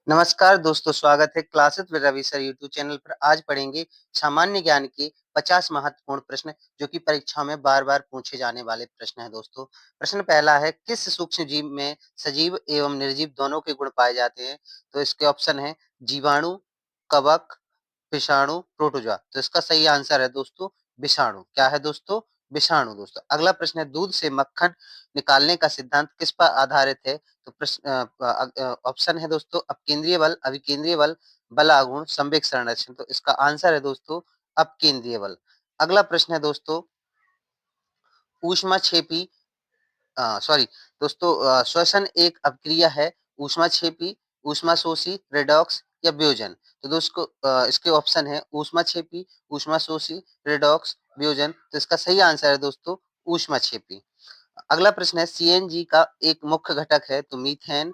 नमस्कार दोस्तों, स्वागत है classes with Ravi sir YouTube channel पर। आज पढ़ेंगे सामान्य ज्ञान के 50 महत्वपूर्ण प्रश्न जो कि परीक्षा में बार-बार पूछे जाने वाले प्रश्न हैं दोस्तों। प्रश्न पहला है, किस सूक्ष्म जीव में सजीव एवं निर्जीव दोनों के गुण पाए जाते हैं? तो इसके ऑप्शन है जीवाणु, कवक, विषाणु, प्रोटोजोआ। तो इसका सही आंसर है दोस्तों विषाणु। क्या है दोस्तों? विषाणु दोस्तों। अगला प्रश्न है, दूध से मक्खन निकालने का सिद्धांत किस पर आधारित है? तो ऑप्शन है दोस्तों अपकेंद्रीय बल, अभिकेंद्रीय बल, बल आघूर्ण, संवेग संरक्षण। तो इसका आंसर है दोस्तों अपकेंद्रीय बल। अगला प्रश्न है दोस्तों, ऊष्माक्षेपी सॉरी दोस्तों, श्वसन एक अपक्रिया है, ऊष्माक्षेपी, ऊष्माशोषी, रेडॉक्स या वियोजन। तो दोस्तों इसके ऑप्शन है ऊष्माक्षेपी, ऊष्माशोषी, रेडॉक्स, वियोजन। तो इसका सही आंसर है दोस्तों ऊष्माक्षेपी। अगला प्रश्न है, सीएनजी का एक मुख्य घटक है, तो मीथेन,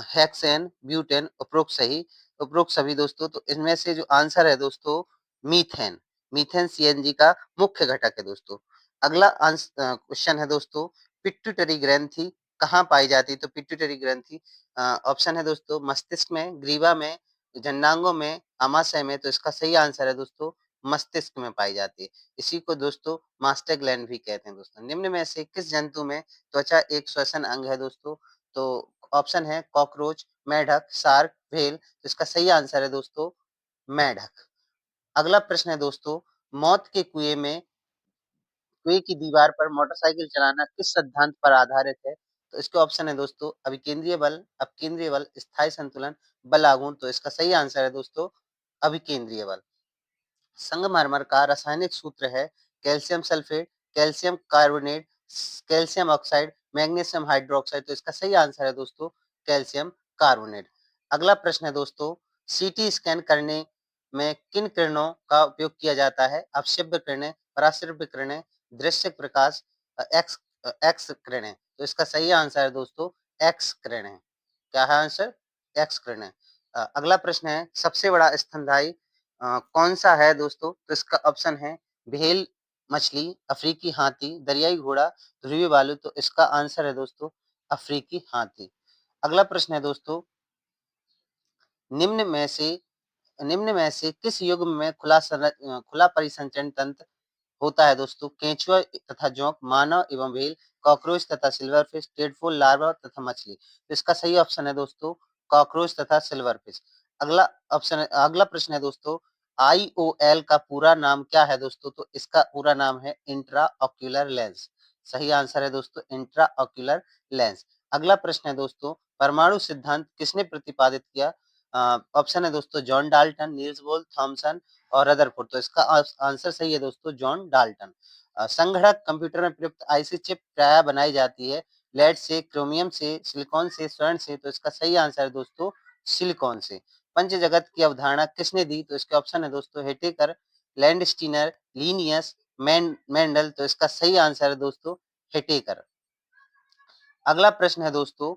हेक्सेन, ब्यूटेन, उपरोक्त सही, उपरोक्त सभी दोस्तों। तो इनमें से जो आंसर है दोस्तों मीथेन, मीथेन सीएनजी का मुख्य घटक है दोस्तों। अगला क्वेश्चन है दोस्तों, पिट्यूटरी ग्रंथि कहाँ पाई जाती है? तो पिट्यूटरी ग्रंथि ऑप्शन है दोस्तों मस्तिष्क में, ग्रीवा में, जननांगों में, आमाशय में। तो इसका सही आंसर है दोस्तों मस्तिष्क में पाई जाती है। इसी को दोस्तों मास्टर ग्लैंड भी कहते हैं दोस्तों। निम्न में से किस जंतु में त्वचा एक श्वसन अंग है दोस्तों? तो ऑप्शन है कॉकरोच, मेढक, शार्क, व्हेल। तो इसका सही आंसर है दोस्तों मेढक। अगला प्रश्न है दोस्तों, मौत के कुएं की दीवार पर मोटरसाइकिल चलाना किस सिद्धांत पर आधारित है? तो इसके ऑप्शन है दोस्तों अभिकेंद्रीय बल, अपकेंद्रीय बल, स्थायी संतुलन, बल आघूर्ण। तो इसका सही आंसर है दोस्तों अभिकेंद्रीय बल। संगमरमर का रासायनिक सूत्र है calcium sulphate, calcium carbonate, calcium oxide, magnesium hydroxide. तो इसका सही आंसर है दोस्तों कैल्शियम कार्बोनेट। अगला प्रश्न है दोस्तों, सीटी स्कैन करने में किन किरणों का उपयोग किया जाता है? अपश्रव्य किरणें, पराश्रव्य किरणें, दृश्य प्रकाश, एक्स एक्स किरणें। तो इसका सही आंसर है दोस्तों एक्स किरणें। क्या है आंसर? एक्स किरणें। अगला प्रश्न है, सबसे बड़ा स्तनधारी कौन सा है दोस्तों? तो इसका ऑप्शन है व्हेल मछली, अफ्रीकी हाथी, दरियाई घोड़ा, ध्रुवी भालू। तो इसका आंसर है दोस्तों अफ्रीकी हाथी। अगला प्रश्न है दोस्तों, निम्न में से निम्न में से किस युग्म में खुला परिसंचरण तंत्र होता है दोस्तों? केंचुआ तथा जोंक, मानव एवं व्हेल, कॉकरोच तथा सिल्वरफिश, टेडपोल, लार्वा तथा मछली। तो इसका सही ऑप्शन है दोस्तों कॉकरोच तथा सिल्वरफिश। अगला प्रश्न है दोस्तों, आईओएल का पूरा नाम क्या है दोस्तों? तो इसका पूरा नाम है इंट्रा ऑक्यूलर लेंस। सही आंसर है दोस्तों इंट्रा ऑक्यूलर लेंस। अगला प्रश्न है दोस्तों, परमाणु सिद्धांत किसने प्रतिपादित किया? ऑप्शन है दोस्तों John Dalton, Niels Bohr, Thomson और रदरफोर्ड। तो इसका आंसर सही है दोस्तों जॉन डाल्टन। संगणक कंप्यूटर में प्रयुक्त आईसी चिप प्रायः बनाई जाती है लेड से, क्रोमियम से, सिलिकॉन से, स्वर्ण से। तो इसका सही आंसर है दोस्तों सिलिकॉन से। पंच जगत की अवधारणा किसने दी? तो इसके ऑप्शन है दोस्तों हेटेकर, लैंडस्टीनर, लीनियस, मेंडल। तो इसका सही आंसर है दोस्तों हेटेकर। अगला प्रश्न है दोस्तों,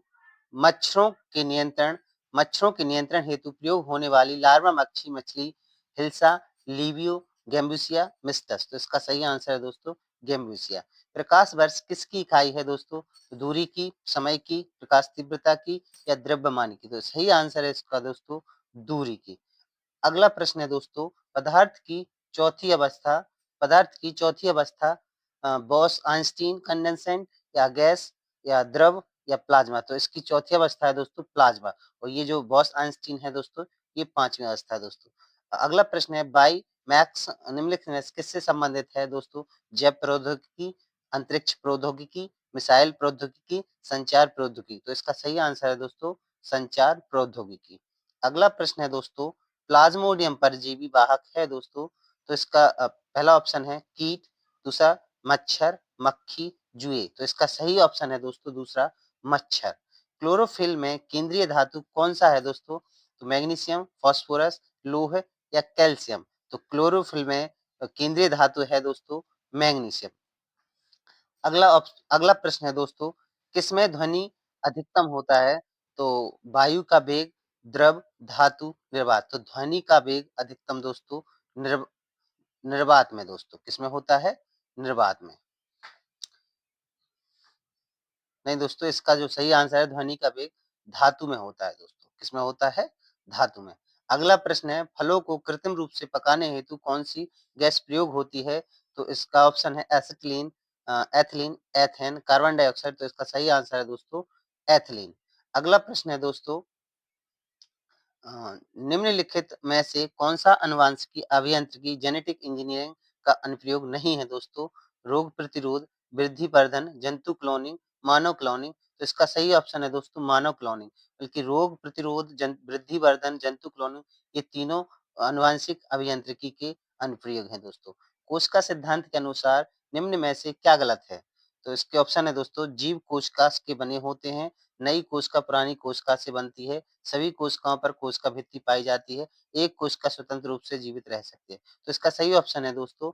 मच्छरों के नियंत्रण मच्छरों के नियंत्रण हेतु प्रयोग होने वाली लार्वा मच्छी मछली हिल्सा, लिवियो, गैम्बुसिया, मिस्टस। तो इसका सही आंसर है दोस्तों गैम्बुसिया। प्रकाश वर्ष किसकी इकाई है दोस्तों? दूरी की, समय की, प्रकाश तीव्रता की या द्रव्यमान की। तो सही आंसर है इसका दोस्तों दूरी की। अगला प्रश्न है दोस्तों, चौथी अवस्था पदार्थ की चौथी अवस्था बॉस आइंस्टीन कंडेंसेंट या गैस या द्रव या प्लाज्मा। तो इसकी चौथी अवस्था है दोस्तों प्लाज्मा। और ये जो बॉस आइंस्टीन है दोस्तों ये पांचवी अवस्था है दोस्तों। अगला प्रश्न है, बाई मैक्स निम्नलिखित में से किससे संबंधित है दोस्तों? जैव प्रौद्योगिकी, अंतरिक्ष प्रौद्योगिकी, मिसाइल प्रौद्योगिकी, संचार प्रौद्योगिकी। तो इसका सही आंसर है दोस्तों संचार प्रौद्योगिकी। अगला प्रश्न है दोस्तों, प्लाज्मोडियम परजीवी वाहक है दोस्तों। तो इसका पहला ऑप्शन है कीट, दूसरा मच्छर, मक्खी, जुए। तो इसका सही ऑप्शन है दोस्तों दूसरा मच्छर। क्लोरोफिल में केंद्रीय धातु कौन सा है दोस्तों? तो मैग्नीशियम, फास्फोरस, लौह या कैल्शियम। तो क्लोरोफिल में केंद्रीय धातु है दोस्तों मैग्नीशियम। अगला प्रश्न है दोस्तों, किसमें ध्वनि अधिकतम होता है? तो वायु का वेग, द्रव, धातु, निर्वात। तो ध्वनि का वेग अधिकतम दोस्तों निर्व निर्वात में दोस्तों। किसमें होता है? निर्वात में। नहीं दोस्तों, इसका जो सही आंसर है ध्वनि का वेग धातु में होता है दोस्तों। किसमें होता है? धातु में। अगला प्रश्न है, फलों को कृत्रिम रूप से पकाने हेतु कौन-सी गैस प्रयोग होती है? तो इसका ऑप्शन है acetylene, ethylene, ethane, carbon dioxide. तो इसका सही आंसर है दोस्तों एथिलीन। अगला प्रश्न है दोस्तों, निम्नलिखित में से कौन-सा आनुवांशिकी अभियांत्रिकी जेनेटिक इंजीनियरिंग का अनुप्रयोग नहीं है दोस्तों? रोग प्रतिरोध, वृद्धि वर्धन, जंतु क्लोनिंग, मानव क्लोनिंग। तो इसका सही ऑप्शन है दोस्तों मानव क्लोनिंग। बल्कि रोग प्रतिरोध, वृद्धि वर्धन, जंतु क्लोनिंग ये तीनों आनुवांशिक अभियांत्रिकी के अनुप्रयोग हैं दोस्तों। कोशिका सिद्धांत के अनुसार निम्न में से क्या गलत है? तो इसके ऑप्शन है दोस्तों, जीव कोशिका के बने होते हैं, नई कोशिका पुरानी कोशिका से बनती है, सभी कोशिकाओं पर कोशिका भित्ति पाई जाती है, एक कोशिका स्वतंत्र रूप से जीवित रह सकती है। तो इसका सही ऑप्शन है दोस्तों,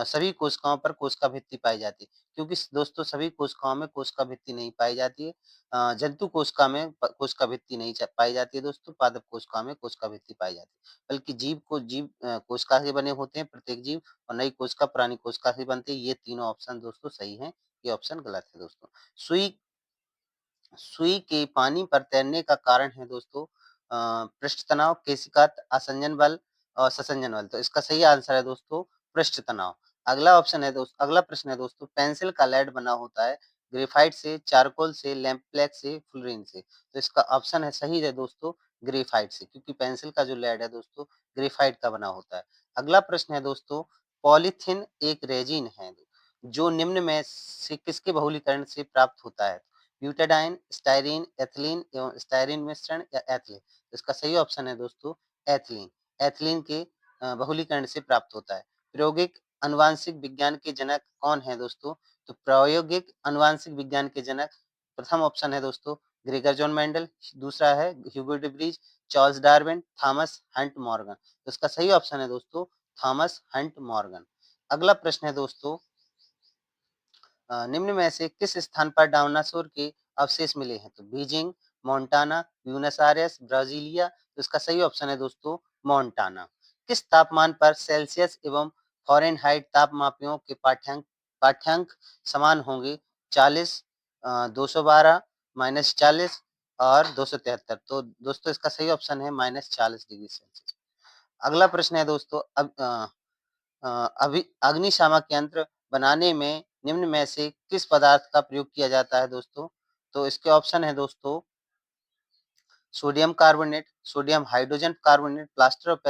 सभी कोशिकाओं पर कोशिका भित्ति पाई जाती है, क्योंकि दोस्तों सभी कोशिकाओं में कोशिका भित्ति नहीं पाई जाती है। जंतु कोशिका में कोशिका भित्ति नहीं पाई जाती है दोस्तों, पादप कोशिका में कोशिका भित्ति पाई जाती है। बल्कि जीव कोशिका से बने होते हैं प्रत्येक जीव, और नई कोशिका पुरानी कोशिका से बनती है। ये तीनों ऑप्शन दोस्तों सही है, ये ऑप्शन गलत है दोस्तों। सुई सुई के पानी पर तैरने का कारण है दोस्तों पृष्ठ तनाव, केशिका आसंजन बल और ससंजन बल। तो इसका सही आंसर है दोस्तों पृष्ठ तनाव। अगला प्रश्न है दोस्तों, पेंसिल का लेड बना होता है ग्रेफाइट से, चारकोल से, लैम्पब्लैक से, फ्लोरीन से। तो इसका ऑप्शन है सही है दोस्तों ग्रेफाइट से, क्योंकि पेंसिल का जो लेड है दोस्तों ग्रेफाइट का बना होता है। अगला प्रश्न है दोस्तों, पॉलीथीन एक रेजिन है जो निम्न में से किसके बहुलीकरण से प्राप्त होता है? ब्यूटाडाइन, स्टाइरीन, एथिलीन एवं स्टाइरीन मिश्रण या एथिलीन। तो इसका सही ऑप्शन है दोस्तों एथिलीन। एथिलीन के बहुलीकरण से प्राप्त होता है। प्रायोगिक आनुवांशिक विज्ञान के जनक कौन है दोस्तों? तो प्रायोगिक आनुवांशिक विज्ञान के जनक प्रथम ऑप्शन है दोस्तों ग्रेगर जॉन मेंडल, दूसरा है ह्यूगो day bridge, Charles Darwin, Thomas Hunt Morgan. तो इसका सही ऑप्शन है दोस्तों थॉमस हंट मॉर्गन। अगला प्रश्न है दोस्तों, निम्न में से किस स्थान पर डायनासोर के अवशेष मिले हैं? तो Beijing, Montana, Buenos Aires, Brasilia. तो इसका सही ऑप्शन है दोस्तों मोंटाना। किस तापमान पर सेल्सियस एवं फ़ारेनहाइट तापमापियों के पाठ्यांक समान होंगे? 40, 212, -40 और 273। तो दोस्तों इसका सही ऑप्शन है -40 डिग्री सेल्सियस। अगला प्रश्न है दोस्तों, अ, अभी अग्निशामक यंत्र बनाने में निम्न में से किस पदार्थ का प्रयोग किया जाता है दोस्तों? तो इसके ऑप्शन है दोस्तों sodium carbonate, sodium hydrogen carbonate, plaster of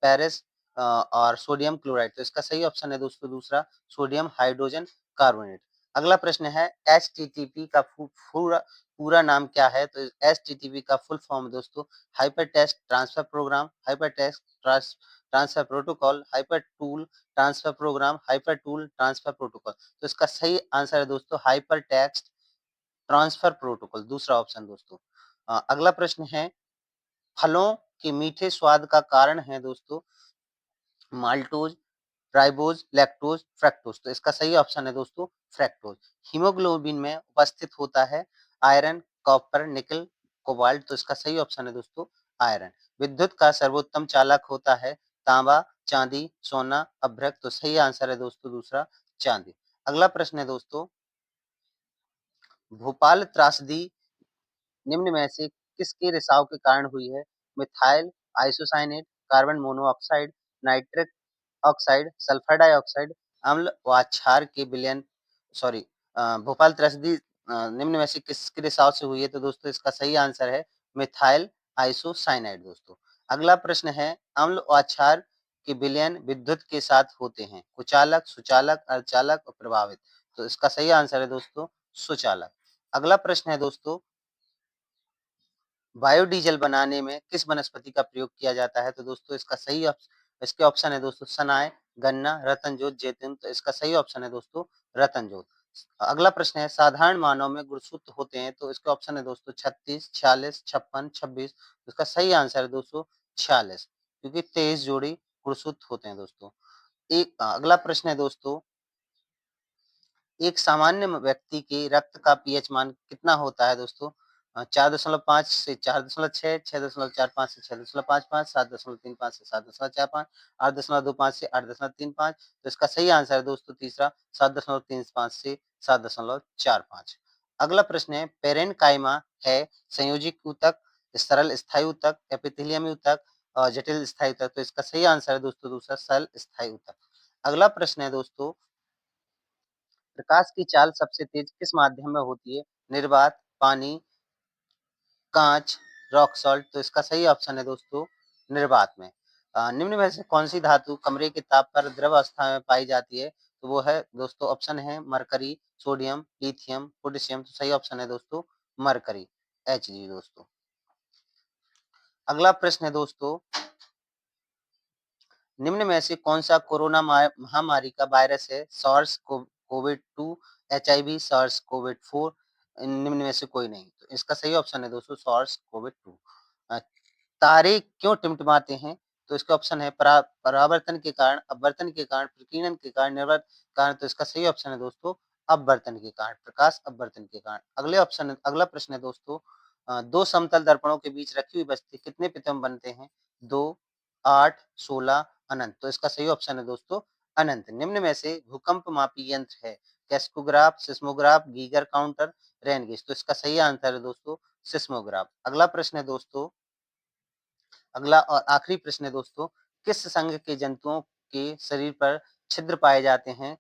Paris और सोडियम क्लोराइड। तो इसका सही ऑप्शन है दोस्तों दूसरा सोडियम हाइड्रोजन कार्बोनेट। अगला प्रश्न है एचटीटीपी का पूरा पूरा नाम क्या है? तो एचटीटीपी का फुल फॉर्म दोस्तों hyper text transfer program, hyper text transfer protocol, hyper tool transfer program, hyper tool transfer protocol. तो इसका सही आंसर है दोस्तों हाइपर टेक्स्ट ट्रांसफर प्रोटोकॉल, दूसरा ऑप्शन दोस्तों। अगला प्रश्न है, फलों के मीठे स्वाद का कारण है दोस्तों माल्टोज, राइबोज, लैक्टोज, फ्रक्टोज। तो इसका सही ऑप्शन है दोस्तों फ्रक्टोज। हीमोग्लोबिन में उपस्थित होता है आयरन, कॉपर, निकल, कोबाल्ट। तो इसका सही ऑप्शन है दोस्तों आयरन। विद्युत का सर्वोत्तम चालक होता है तांबा, चांदी, सोना, अभ्रक। तो सही आंसर है दोस्तों दूसरा चांदी। अगला प्रश्न है दोस्तों, भोपाल त्रासदी निम्न में से किसके रिसाव के कारण हुई है? Methyl isocyanate, carbon monoxide, nitric oxide, sulphur dioxide, अम्ल व क्षार के विलयन सॉरी भोपाल त्रस्दी निम्न में से किसके रिसाव से हुई है? तो दोस्तों इसका सही आंसर है मिथाइल आइसोसाइनाइड दोस्तों। अगला प्रश्न है, अम्ल व क्षार के विलयन विद्युत के साथ होते हैं कुचालक, सुचालक, अर्धचालक और प्रभावित। तो इसका सही आंसर है दोस्तों सुचालक। अगला प्रश्न है दोस्तों, बायोडीजल बनाने में किस वनस्पति का प्रयोग किया जाता है? तो दोस्तों इसके ऑप्शन है दोस्तों सनाए, गन्ना, रतनजोत, जैतून। तो इसका सही ऑप्शन है दोस्तों रतनजोत। अगला प्रश्न है, साधारण मानव में गुणसूत्र होते हैं? तो इसके ऑप्शन है दोस्तों 36, 46, 56, 26। इसका सही आंसर है दोस्तों 46, क्योंकि 23 जोड़ी गुणसूत्र होते हैं दोस्तों। एक अगला प्रश्न है दोस्तों, एक सामान्य व्यक्ति के रक्त का पीएच मान कितना होता है दोस्तों? 4.5 से 4.6, 6.45 से 6.55, 7.35 से 7.45, 8.25 से 8.35। तो इसका सही आंसर है दोस्तों तीसरा 7.35 से 7.45। अगला प्रश्न है, पेरेन्काइमा है संयोजिक ऊतक, सरल स्थायी ऊतक, एपिथेलियमी ऊतक और जटिल स्थायी ऊतक। तो इसका सही आंसर है दोस्तों दूसरा सरल स्थायी ऊतक। अगला प्रश्न है दोस्तों, प्रकाश की चाल सबसे तेज किस माध्यम में होती है? निर्वात, पानी, काँच, रॉक सॉल्ट। तो इसका सही ऑप्शन है दोस्तों निर्वात में। निम्न में से कौन-सी धातु कमरे के ताप पर द्रव अवस्था में पाई जाती है? तो वो है दोस्तों ऑप्शन है मरकरी, सोडियम, लिथियम, पोटेशियम। तो सही ऑप्शन है दोस्तों मरकरी, Hg दोस्तों। अगला प्रश्न है दोस्तों, निम्न में से कौन-सा कोरोना महामारी का वायरस है? SARS COVID 2, HIV, SARS COVID 4, निम्न में से कोई नहीं। तो इसका सही ऑप्शन है दोस्तों सार्स कोविड 2। अ, तारे क्यों टिमटिमाते हैं? तो इसका ऑप्शन है परावर्तन के कारण, अपवर्तन के कारण, प्रकीर्णन के कारण, निर्वात कारण। तो इसका सही ऑप्शन है दोस्तों अपवर्तन के कारण, प्रकाश अपवर्तन के कारण। अगला प्रश्न है दोस्तों, 2 समतल दर्पणों के बीच रखी हुई वस्तु कितने प्रतिबिंब बनते हैं? 2, 8, 16, अनंत। तो इसका सही ऑप्शन है दोस्तों अनंत। निम्न में से भूकंप मापी यंत्र है? Crescograph, seismograph, Geiger counter, rain gauge. तो इसका सही आंसर है दोस्तों सिस्मोग्राफ। अगला प्रश्न है दोस्तों, अगला और आखिरी प्रश्न है दोस्तों, किस संघ के जंतुओं के शरीर पर छिद्र पाए जाते हैं?